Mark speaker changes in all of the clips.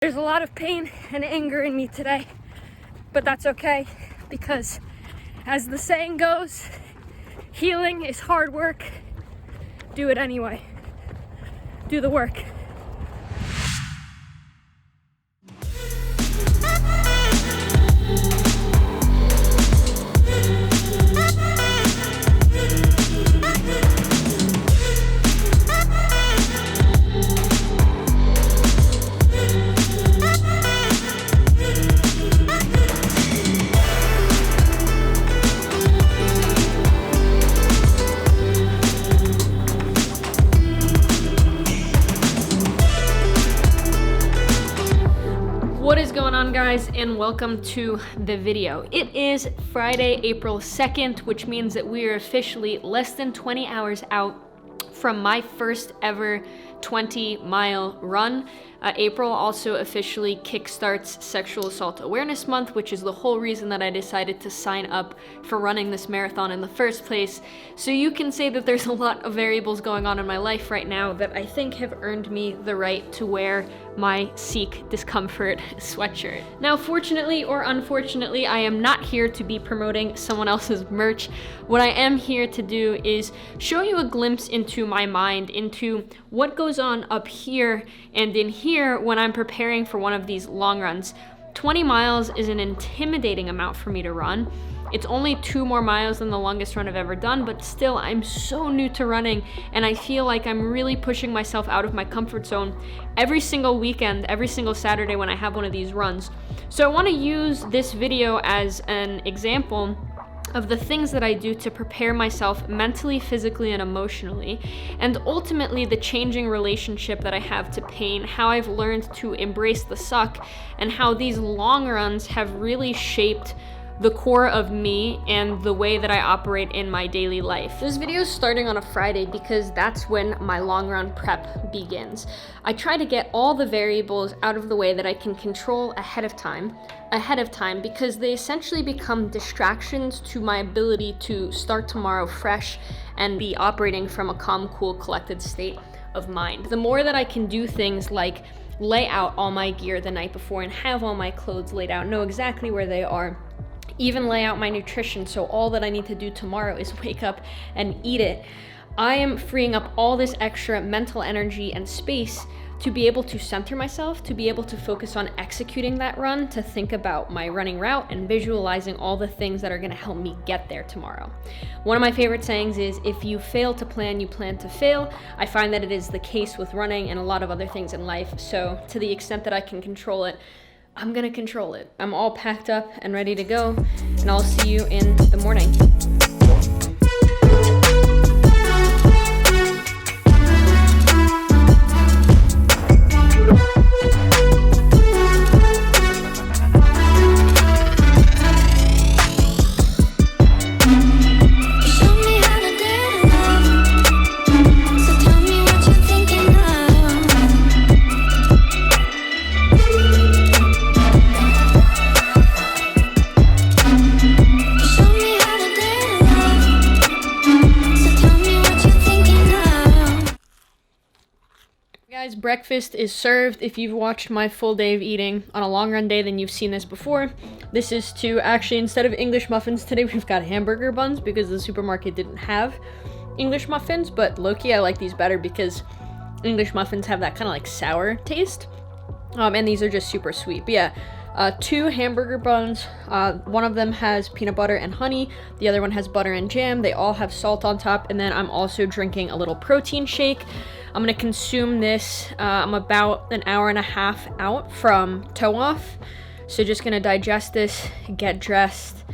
Speaker 1: There's a lot of pain and anger in me today, but that's okay because, as the saying goes, healing is hard work. Do it anyway. Do the work. What is going on, guys, and welcome to the video. It is Friday, April 2nd, which means that we are officially less than 20 hours out from my first ever 20-mile run. April also officially kickstarts Sexual Assault Awareness Month, which is the whole reason that I decided to sign up for running this marathon in the first place. So you can say that there's a lot of variables going on in my life right now that I think have earned me the right to wear my Seek Discomfort sweatshirt. Now, fortunately or unfortunately, I am not here to be promoting someone else's merch. What I am here to do is show you a glimpse into my mind, into what goes on up here and in here when I'm preparing for one of these long runs. 20 miles is an intimidating amount for me to run. It's only 2 more miles than the longest run I've ever done, but still, I'm so new to running, and I feel like I'm really pushing myself out of my comfort zone every single weekend, every single Saturday when I have one of these runs. So I want to use this video as an example of the things that I do to prepare myself mentally, physically, and emotionally, and ultimately the changing relationship that I have to pain, how I've learned to embrace the suck, and how these long runs have really shaped the core of me and the way that I operate in my daily life. This video is starting on a Friday because that's when my long run prep begins. I try to get all the variables out of the way that I can control ahead of time because they essentially become distractions to my ability to start tomorrow fresh and be operating from a calm, cool, collected state of mind. The more that I can do things like lay out all my gear the night before and have all my clothes laid out, know exactly where they are, even lay out my nutrition so all that I need to do tomorrow is wake up and eat it, I am freeing up all this extra mental energy and space to be able to center myself, to be able to focus on executing that run, to think about my running route and visualizing all the things that are gonna help me get there tomorrow. One of my favorite sayings is, if you fail to plan, you plan to fail. I find that it is the case with running and a lot of other things in life. So to the extent that I can control it, I'm gonna control it. I'm all packed up and ready to go, and I'll see you in the morning. Guys, breakfast is served. If you've watched my full day of eating on a long run day, then you've seen this before. This is to actually, instead of English muffins today, we've got hamburger buns because the supermarket didn't have English muffins, but low-key I like these better because English muffins have that kind of like sour taste, and these are just super sweet. But yeah, 2 hamburger buns. One of them has peanut butter and honey. The other one has butter and jam. They all have salt on top. And then I'm also drinking a little protein shake. I'm gonna consume this. I'm about an hour and a half out from toe off. So just gonna digest this, get dressed,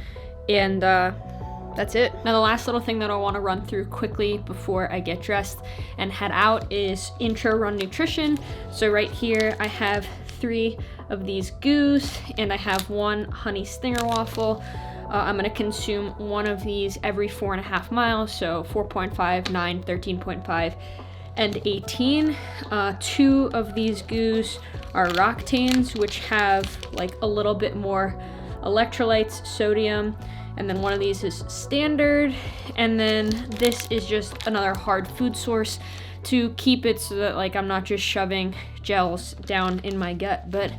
Speaker 1: and that's it. Now the last little thing that I wanna run through quickly before I get dressed and head out is intro run nutrition. So right here I have 3 of these goos and I have 1 honey stinger waffle. I'm gonna consume 1 of these every 4.5 miles, so 4.5, 9, 13.5, and 18. 2 of these goos are Roctanes, which have like a little bit more electrolytes, sodium, and then one of these is standard, and then this is just another hard food source to keep it so that like I'm not just shoving gels down in my gut. But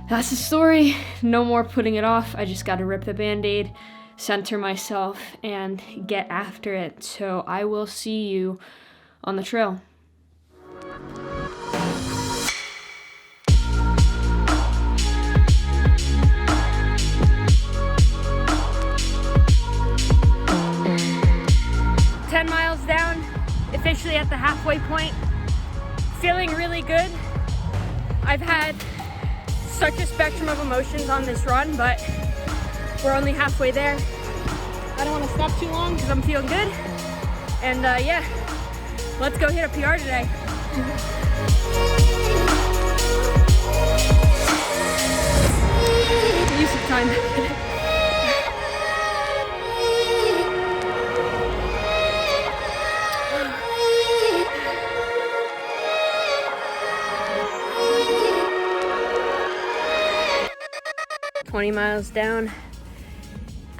Speaker 1: that's the story. No more putting it off. I just got to rip the Band-Aid, center myself, and get after it. So I will see you on the trail. Officially at the halfway point, feeling really good. I've had such a spectrum of emotions on this run, but we're only halfway there. I don't want to stop too long because I'm feeling good. And yeah, let's go hit a PR today. Use of time. 20 miles down,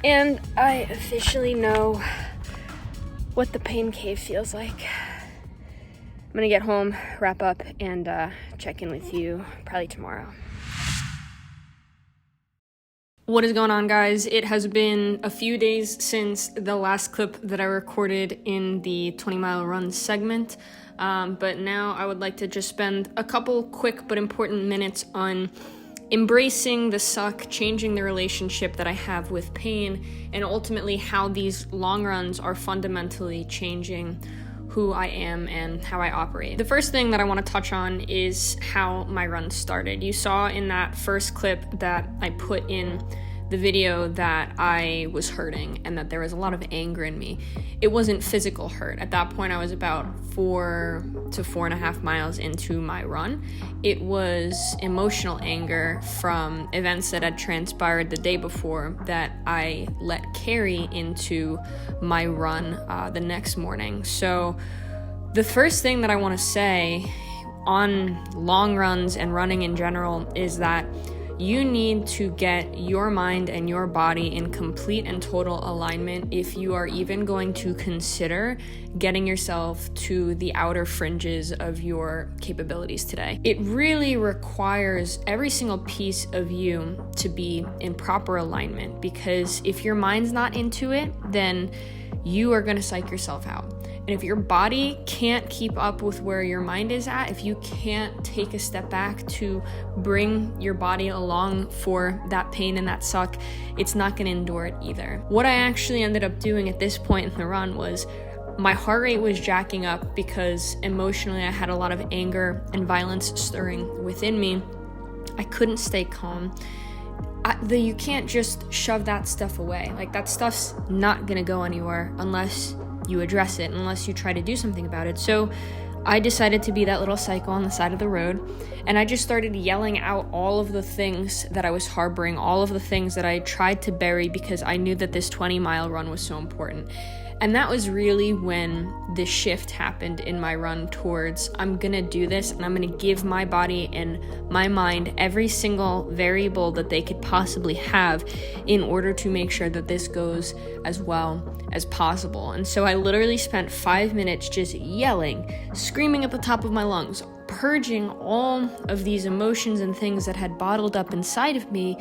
Speaker 1: and I officially know what the pain cave feels like. I'm gonna get home, wrap up, and check in with you probably tomorrow. What is going on, guys? It has been a few days since the last clip that I recorded in the 20-mile run segment, but now I would like to just spend a couple quick but important minutes on embracing the suck, changing the relationship that I have with pain, and ultimately how these long runs are fundamentally changing who I am and how I operate. The first thing that I want to touch on is how my run started. You saw in that first clip that I put in the video that I was hurting and that there was a lot of anger in me. It wasn't physical hurt. At that point, I was about 4 to 4.5 miles into my run. It was emotional anger from events that had transpired the day before that I let carry into my run the next morning. So the first thing that I want to say on long runs and running in general is that you need to get your mind and your body in complete and total alignment if you are even going to consider getting yourself to the outer fringes of your capabilities today. It really requires every single piece of you to be in proper alignment, because if your mind's not into it, then you are going to psych yourself out. And if your body can't keep up with where your mind is at, if you can't take a step back to bring your body along for that pain and that suck, it's not going to endure it either. What I actually ended up doing at this point in the run was my heart rate was jacking up because emotionally I had a lot of anger and violence stirring within me. I couldn't stay calm. You can't just shove that stuff away. Like, that stuff's not going to go anywhere unless you address it, unless you try to do something about it. So I decided to be that little psycho on the side of the road, and I just started yelling out all of the things that I was harboring, all of the things that I tried to bury because I knew that this 20-mile run was so important. And that was really when the shift happened in my run towards, I'm gonna do this and I'm gonna give my body and my mind every single variable that they could possibly have in order to make sure that this goes as well as possible. And so I literally spent 5 minutes just yelling, screaming at the top of my lungs, purging all of these emotions and things that had bottled up inside of me.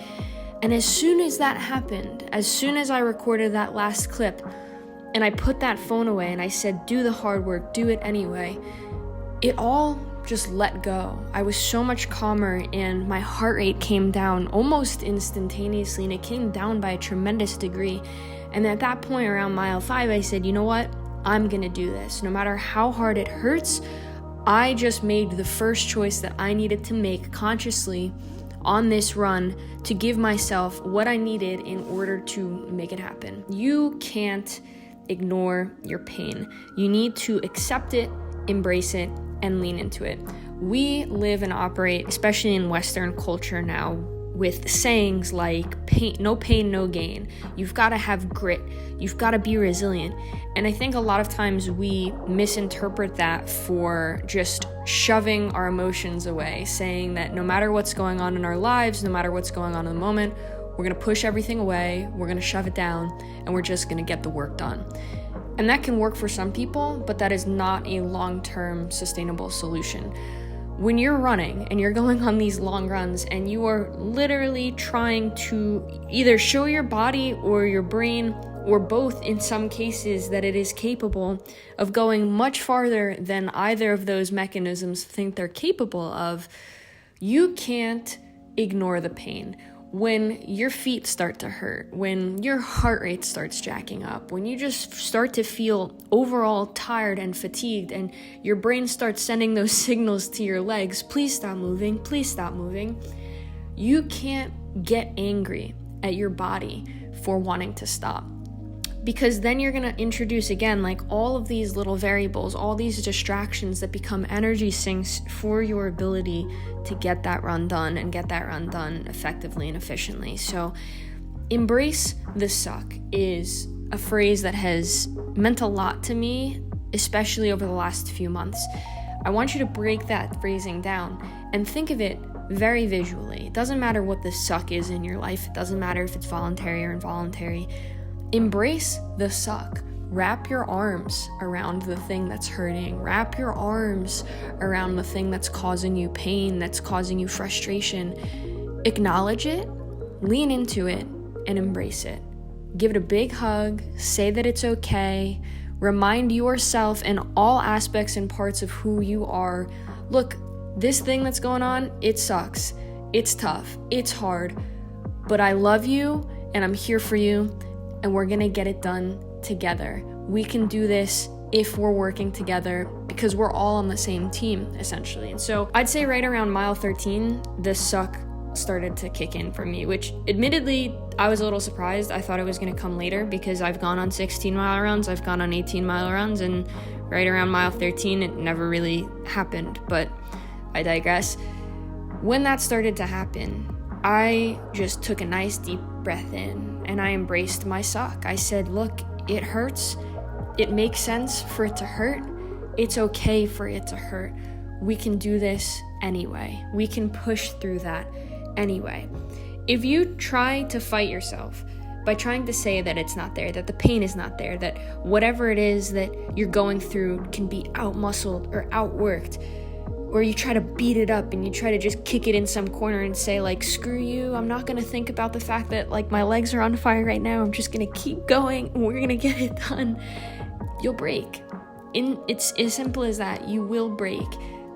Speaker 1: And as soon as that happened, as soon as I recorded that last clip, and I put that phone away and I said, do the hard work, do it anyway, it all just let go. I was so much calmer, and my heart rate came down almost instantaneously, and it came down by a tremendous degree. And at that point, around mile 5, I said, you know what? I'm gonna do this. No matter how hard it hurts, I just made the first choice that I needed to make consciously on this run to give myself what I needed in order to make it happen. You can't ignore your pain. You need to accept it, embrace it, and lean into it. We live and operate, especially in Western culture now, with sayings like pain, no pain, no gain. You've got to have grit. You've got to be resilient. And I think a lot of times we misinterpret that for just shoving our emotions away, saying that no matter what's going on in our lives, no matter what's going on in the moment, we're going to push everything away, we're going to shove it down, and we're just going to get the work done. And that can work for some people, but that is not a long-term sustainable solution. When you're running and you're going on these long runs and you are literally trying to either show your body or your brain, or both in some cases, that it is capable of going much farther than either of those mechanisms think they're capable of, you can't ignore the pain. When your feet start to hurt, when your heart rate starts jacking up, when you just start to feel overall tired and fatigued, and your brain starts sending those signals to your legs, please stop moving, you can't get angry at your body for wanting to stop. Because then you're going to introduce again, like, all of these little variables, all these distractions that become energy sinks for your ability to get that run done and get that run done effectively and efficiently. So embrace the suck is a phrase that has meant a lot to me, especially over the last few months. I want you to break that phrasing down and think of it very visually. It doesn't matter what the suck is in your life. It doesn't matter if it's voluntary or involuntary. Embrace the suck. Wrap your arms around the thing that's hurting. Wrap your arms around the thing that's causing you pain, that's causing you frustration. Acknowledge it, lean into it, and embrace it. Give it a big hug. Say that it's okay. Remind yourself in all aspects and parts of who you are. Look, this thing that's going on, it sucks. It's tough. It's hard. But I love you, and I'm here for you. And we're gonna get it done together. We can do this if we're working together, because we're all on the same team, essentially. And so I'd say right around mile 13, the suck started to kick in for me, which admittedly, I was a little surprised. I thought it was gonna come later, because I've gone on 16-mile runs, I've gone on 18-mile runs, and right around mile 13, it never really happened, but I digress. When that started to happen, I just took a nice deep breath in and I embraced my suck. I said, look, it hurts. It makes sense for it to hurt. It's okay for it to hurt. We can do this anyway. We can push through that anyway. If you try to fight yourself by trying to say that it's not there, that the pain is not there, that whatever it is that you're going through can be out-muscled or outworked, or you try to beat it up and you try to just kick it in some corner and say, like, screw you, I'm not gonna think about the fact that, like, my legs are on fire right now, I'm just gonna keep going and we're gonna get it done, you'll break. It's as simple as that. You will break.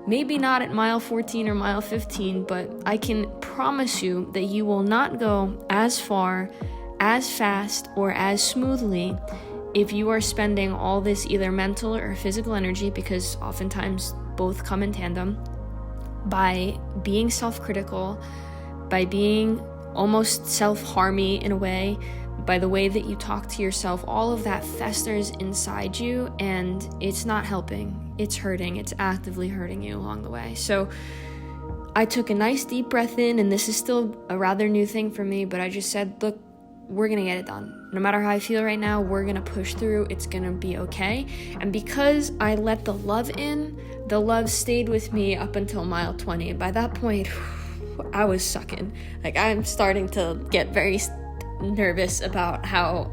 Speaker 1: Maybe not at mile 14 or mile 15, but I can promise you that you will not go as far, as fast, or as smoothly if you are spending all this either mental or physical energy, because oftentimes both come in tandem, by being self-critical, by being almost self-harmy in a way, by the way that you talk to yourself. All of that festers inside you, and it's not helping. It's hurting. It's actively hurting you along the way. So I took a nice deep breath in, and this is still a rather new thing for me, but I just said, look, we're gonna get it done. No matter how I feel right now, we're gonna push through. It's gonna be okay. And because I let the love in, the love stayed with me up until mile 20. And by that point, I was sucking. Like, I'm starting to get very nervous about how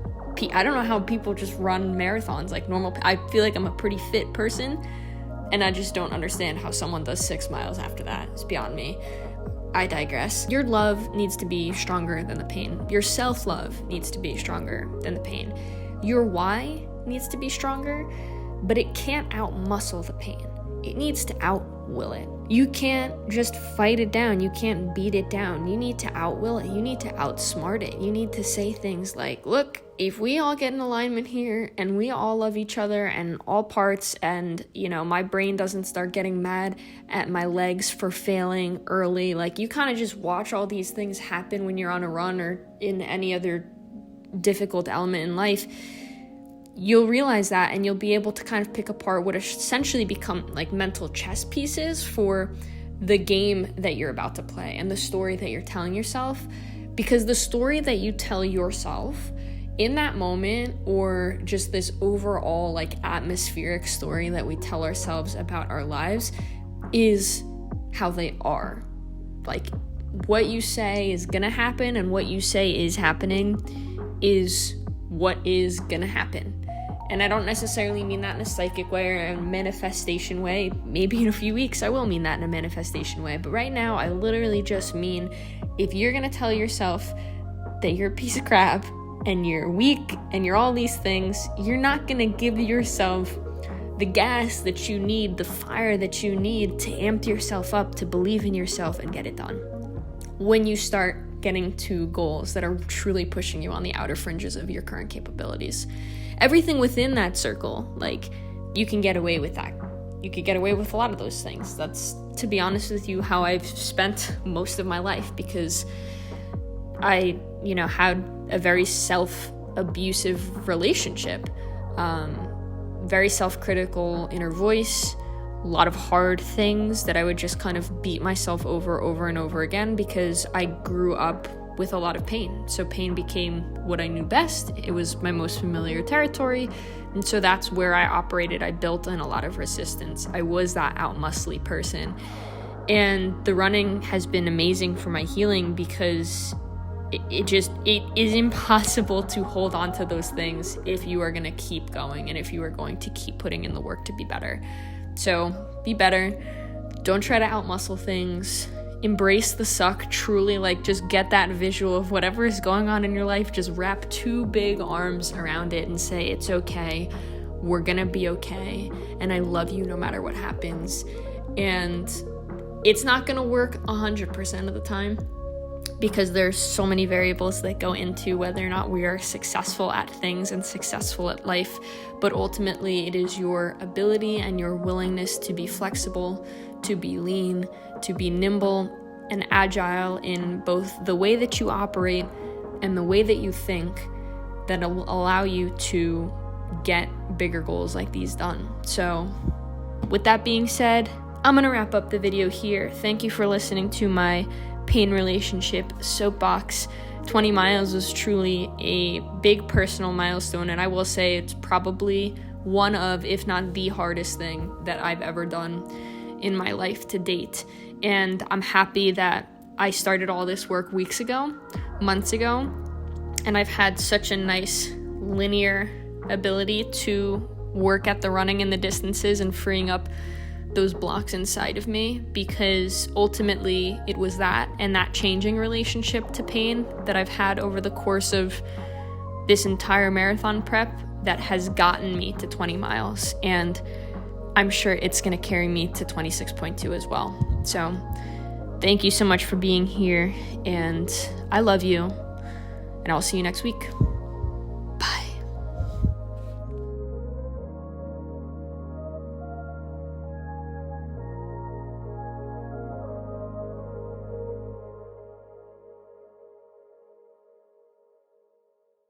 Speaker 1: I don't know how people just run marathons like normal. I feel like I'm a pretty fit person, and I just don't understand how someone does 6 miles after that. It's beyond me. I digress. Your love needs to be stronger than the pain. Your self-love needs to be stronger than the pain. Your why needs to be stronger, but it can't out-muscle the pain. It needs to out-will it. You can't just fight it down. You can't beat it down. You need to out-will it. You need to outsmart it. You need to say things like, look, if we all get in alignment here and we all love each other and all parts, and, you know, my brain doesn't start getting mad at my legs for failing early, like, you kind of just watch all these things happen when you're on a run or in any other difficult element in life, you'll realize that, and you'll be able to kind of pick apart what essentially become like mental chess pieces for the game that you're about to play and the story that you're telling yourself. Because the story that you tell yourself in that moment, or just this overall like atmospheric story that we tell ourselves about our lives, is how they are. Like, what you say is gonna happen and what you say is happening is what is gonna happen. And I don't necessarily mean that in a psychic way or a manifestation way. Maybe in a few weeks I will mean that in a manifestation way. But right now I literally just mean, if you're gonna tell yourself that you're a piece of crap and you're weak and you're all these things, you're not gonna give yourself the gas that you need, the fire that you need to amp yourself up, to believe in yourself and get it done. When you start getting to goals that are truly pushing you on the outer fringes of your current capabilities. Everything within that circle, like, you can get away with that. You could get away with a lot of those things. That's, to be honest with you, how I've spent most of my life, because I, had a very self-abusive relationship, very self-critical inner voice, a lot of hard things that I would just kind of beat myself over and over again, because I grew up with a lot of pain. So pain became what I knew best. It was my most familiar territory. And so that's where I operated. I built in a lot of resistance. I was that out-muscly person. And the running has been amazing for my healing, because it is impossible to hold on to those things if you are going to keep going and if you are going to keep putting in the work to be better. So be better. Don't try to out-muscle things. Embrace the suck. Truly, just get that visual of whatever is going on in your life. Just wrap 2 big arms around it and say, it's okay. We're gonna be okay. And I love you no matter what happens. And it's not gonna work 100% of the time, because there's so many variables that go into whether or not we are successful at things and successful at life. But ultimately, it is your ability and your willingness to be flexible, to be lean, to be nimble and agile in both the way that you operate and the way that you think, that will allow you to get bigger goals like these done. So with that being said, I'm gonna wrap up the video here. Thank you for listening to my pain relationship soapbox. 20 miles was truly a big personal milestone, and I will say it's probably one of, if not the hardest thing that I've ever done in my life to date. And I'm happy that I started all this work months ago, and I've had such a nice linear ability to work at the running and the distances and freeing up those blocks inside of me, because ultimately it was that and that changing relationship to pain that I've had over the course of this entire marathon prep that has gotten me to 20 miles. And I'm sure it's going to carry me to 26.2 as well. So thank you so much for being here, and I love you, and I'll see you next week.